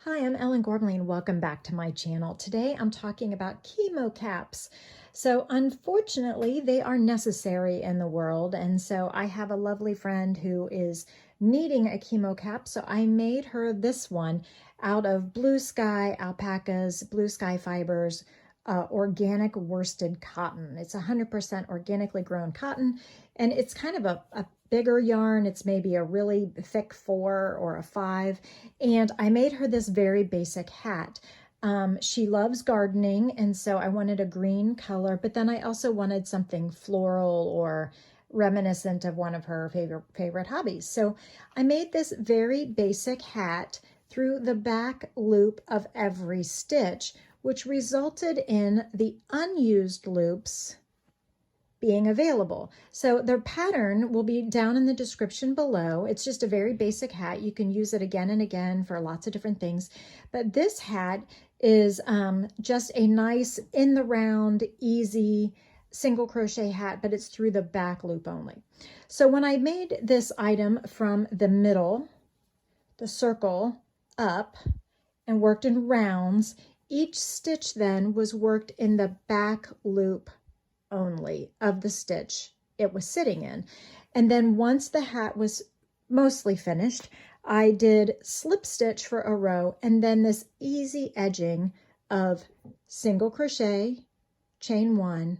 Hi, I'm Ellen Gormley. Welcome back to my channel. Today I'm talking about chemo caps. So unfortunately, they are necessary in the world. And so I have a lovely friend who is needing a chemo cap. So I made her this one out of blue sky alpacas, blue sky fibers, organic worsted cotton. It's 100% organically grown cotton, and it's kind of a bigger yarn. It's maybe a really thick 4 or a 5, and I made her this very basic hat. She loves gardening, and so I wanted a green color, but then I also wanted something floral or reminiscent of one of her favorite hobbies. So I made this very basic hat through the back loop of every stitch, which resulted in the unused loops being available. So the pattern will be down in the description below. It's just a very basic hat. You can use it again and again for lots of different things. But this hat is just a nice in the round, easy single crochet hat, but it's through the back loop only. So when I made this item from the middle, the circle up, and worked in rounds, each stitch then was worked in the back loop only of the stitch it was sitting in. And then once the hat was mostly finished, I did slip stitch for a row, and then this easy edging of single crochet, chain 1,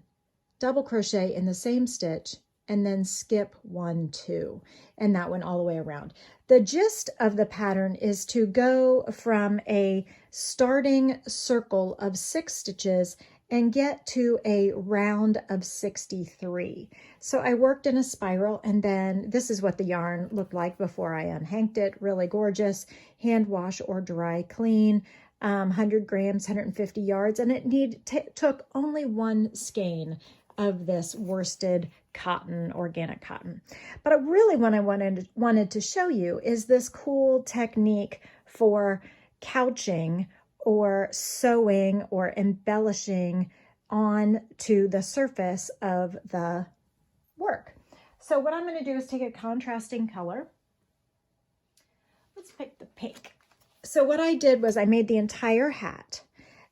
double crochet in the same stitch, and then skip 1, 2, and that went all the way around. The gist of the pattern is to go from a starting circle of 6 stitches and get to a round of 63. So I worked in a spiral, and then this is what the yarn looked like before I unhanged it. Really gorgeous. Hand wash or dry clean. 100 grams, 150 yards, and it took only 1 skein of this worsted cotton, organic cotton. But really what I wanted to show you is this cool technique for couching or sewing or embellishing onto the surface of the work. So what I'm going to do is take a contrasting color. Let's pick the pink. So what I did was I made the entire hat.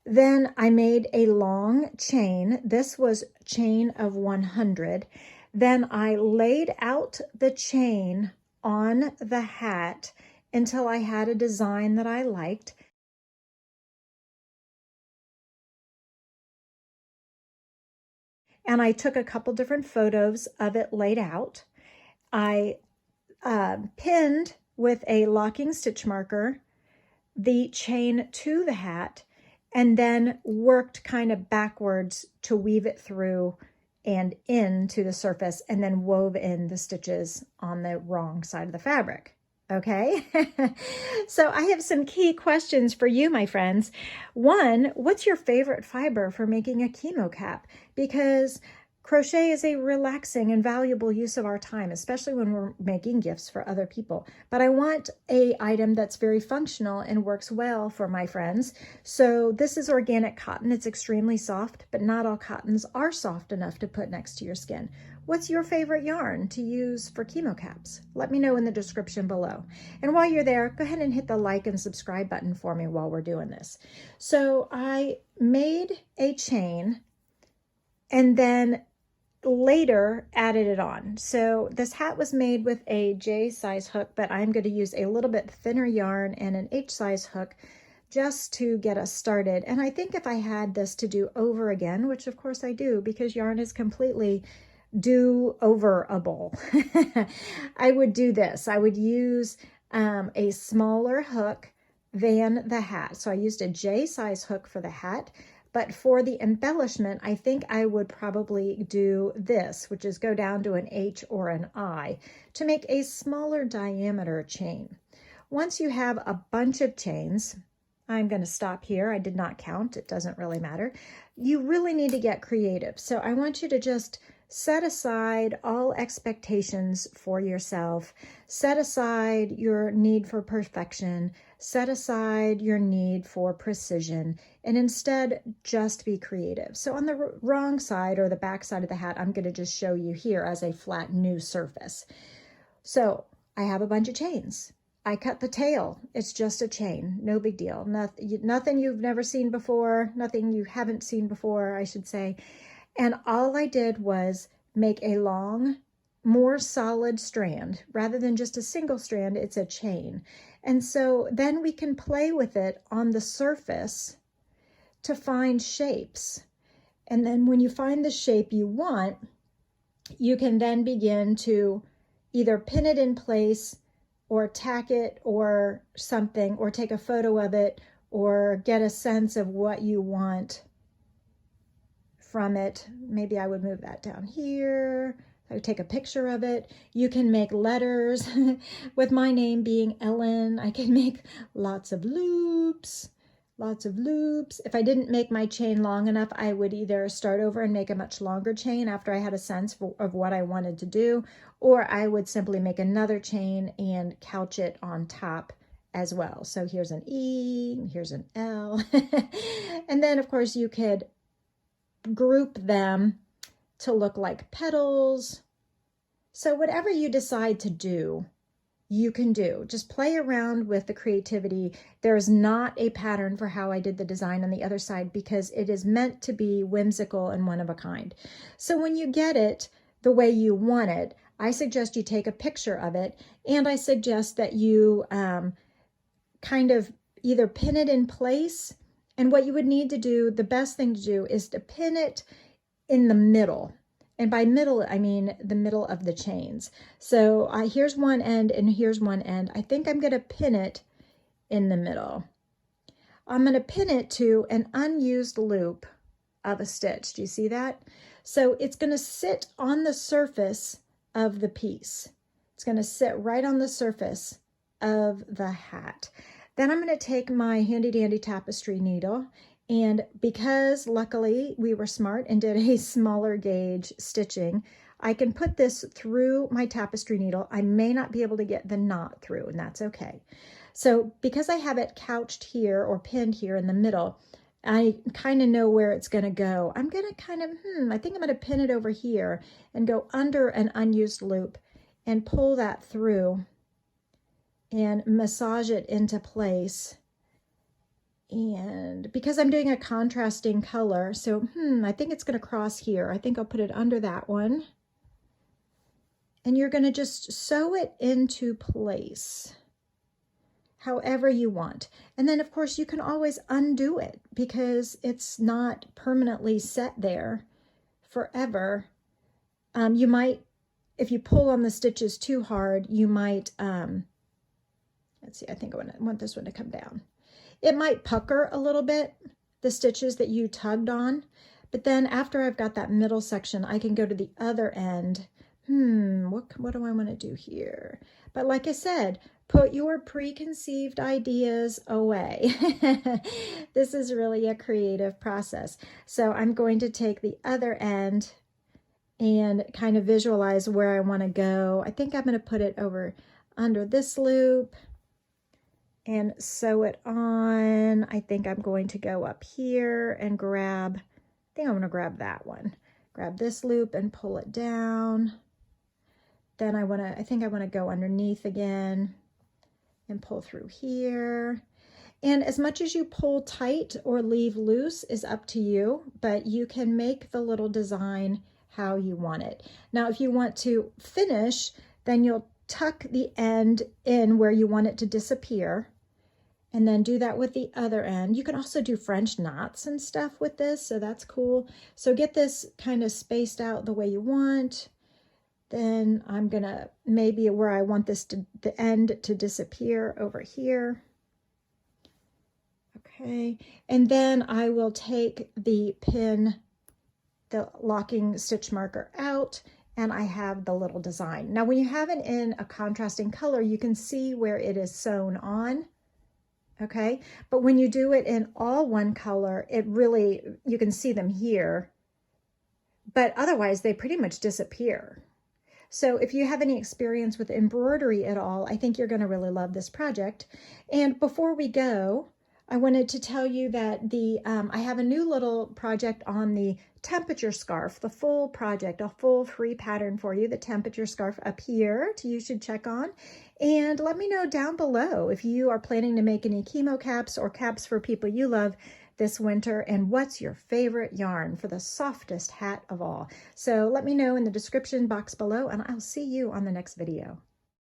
Then I made a long chain. This was chain of 100. Then I laid out the chain on the hat until I had a design that I liked. And I took a couple different photos of it laid out. I pinned with a locking stitch marker the chain to the hat, and then worked kind of backwards to weave it through and into the surface, and then wove in the stitches on the wrong side of the fabric. Okay, so I have some key questions for you, my friends. One, what's your favorite fiber for making a chemo cap? Because crochet is a relaxing and valuable use of our time, especially when we're making gifts for other people. But I want an item that's very functional and works well for my friends. So this is organic cotton. It's extremely soft, but not all cottons are soft enough to put next to your skin. What's your favorite yarn to use for chemo caps? Let me know in the description below. And while you're there, go ahead and hit the like and subscribe button for me while we're doing this. So I made a chain and then later added it on. So this hat was made with a J size hook, but I'm going to use a little bit thinner yarn and an H size hook just to get us started. And I think if I had this to do over again, which of course I do because yarn is completely do-overable, I would do this. I would use a smaller hook than the hat. So I used a J size hook for the hat. But for the embellishment, I think I would probably do this, which is go down to an H or an I to make a smaller diameter chain. Once you have a bunch of chains, I'm going to stop here. I did not count. It doesn't really matter. You really need to get creative. So I want you to just set aside all expectations for yourself. Set aside your need for perfection. Set aside your need for precision, and instead just be creative. So on the wrong side or the back side of the hat, I'm going to just show you here as a flat new surface. So I have a bunch of chains. I cut the tail. It's just a chain, no big deal. Nothing you've never seen before, nothing you haven't seen before, I should say. And all I did was make a long, more solid strand. Rather than just a single strand, it's a chain. And so then we can play with it on the surface to find shapes. And then when you find the shape you want, you can then begin to either pin it in place or tack it or something, or take a photo of it, or get a sense of what you want from it. Maybe I would move that down here. I would take a picture of it. You can make letters with my name being Ellen. I can make lots of loops. If I didn't make my chain long enough, I would either start over and make a much longer chain after I had a sense of what I wanted to do, or I would simply make another chain and couch it on top as well. So here's an E, here's an L. And then of course you could group them to look like petals. So whatever you decide to do, you can do. Just play around with the creativity. There is not a pattern for how I did the design on the other side because it is meant to be whimsical and one of a kind. So when you get it the way you want it, I suggest you take a picture of it, and I suggest that you kind of either pin it in place, and what you would need to do, the best thing to do is to pin it in the middle. And by middle, I mean the middle of the chains. So here's one end and here's one end. I think I'm going to pin it in the middle. I'm going to pin it to an unused loop of a stitch. Do you see that? So it's going to sit on the surface of the piece. It's going to sit right on the surface of the hat. Then I'm going to take my handy dandy tapestry needle, and because luckily we were smart and did a smaller gauge stitching, I can put this through my tapestry needle. I may not be able to get the knot through, and that's okay. So because I have it couched here or pinned here in the middle, I kind of know where it's going to go. I'm going to kind of, I think I'm going to pin it over here and go under an unused loop and pull that through and massage it into place. And because I'm doing a contrasting color, so I think it's going to cross here. I think I'll put it under that one. And you're going to just sew it into place however you want. And then of course you can always undo it because it's not permanently set there forever. You might, if you pull on the stitches too hard, you might, let's see, I think I want this one to come down. It might pucker a little bit, the stitches that you tugged on, but then after I've got that middle section, I can go to the other end. What do I want to do here? But like I said, put your preconceived ideas away. This is really a creative process. So I'm going to take the other end and kind of visualize where I want to go. I think I'm going to put it over under this loop and sew it on. I think I'm going to go up here and grab, I think I'm going to grab that one. Grab this loop and pull it down. Then I think I want to go underneath again and pull through here. And as much as you pull tight or leave loose is up to you, but you can make the little design how you want it. Now, if you want to finish, then you'll tuck the end in where you want it to disappear, and then do that with the other end. You can also do French knots and stuff with this, so that's cool. So get this kind of spaced out the way you want. Then I'm gonna, maybe where I want this to, the end to disappear over here. Okay, and then I will take the pin, the locking stitch marker out, and I have the little design. Now when you have it in a contrasting color, you can see where it is sewn on. Okay, but when you do it in all one color, it really, you can see them here, but otherwise they pretty much disappear. So if you have any experience with embroidery at all, I think you're going to really love this project. And before we go, I wanted to tell you that I have a new little project on the temperature scarf, the full project, a full free pattern for you, the temperature scarf up here you should check on. And let me know down below if you are planning to make any chemo caps or caps for people you love this winter, and what's your favorite yarn for the softest hat of all. So let me know in the description box below, and I'll see you on the next video.